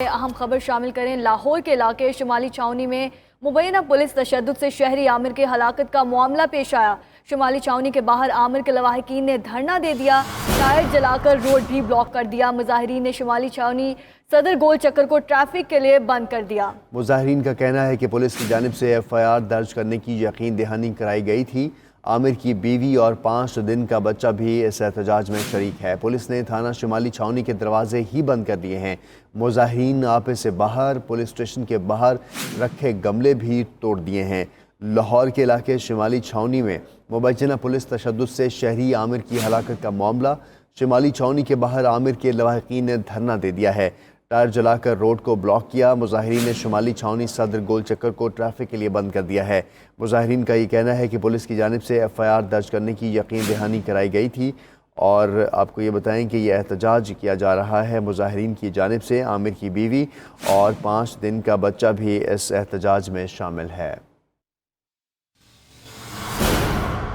اہم خبر شامل کریں۔ لاہور کے علاقے شمالی چھاؤنی میں مبینہ پولیس تشدد سے شہری عامر کی ہلاکت کا معاملہ پیش آیا۔ شمالی چھاؤنی کے باہر عامر کے لواحقین نے دھرنا دے دیا، ٹائر جلا کر روڈ بھی بلاک کر دیا۔ مظاہرین نے شمالی چھاؤنی صدر گول چکر کو ٹریفک کے لیے بند کر دیا۔ مظاہرین کا کہنا ہے کہ پولیس کی جانب سے FIR درج کرنے کی یقین دہانی کرائی گئی تھی۔ عامر کی بیوی اور 5 دن کا بچہ بھی اس احتجاج میں شریک ہے۔ پولیس نے تھانہ شمالی چھاؤنی کے دروازے ہی بند کر دیے ہیں۔ مظاہرین آپے سے باہر پولیس اسٹیشن کے باہر رکھے گملے بھی توڑ دیے ہیں۔ لاہور کے علاقے شمالی چھاؤنی میں مبینہ پولیس تشدد سے شہری عامر کی ہلاکت کا معاملہ۔ شمالی چھاؤنی کے باہر عامر کے لواحقین نے دھرنا دے دیا ہے، ٹائر جلا کر روڈ کو بلاک کیا۔ مظاہرین نے شمالی چھاؤنی صدر گول چکر کو ٹریفک کے لیے بند کر دیا ہے۔ مظاہرین کا یہ کہنا ہے کہ پولیس کی جانب سے FIR درج کرنے کی یقین دہانی کرائی گئی تھی، اور آپ کو یہ بتائیں کہ یہ احتجاج کیا جا رہا ہے مظاہرین کی جانب سے۔ عامر کی بیوی اور 5 دن کا بچہ بھی اس احتجاج میں شامل ہے۔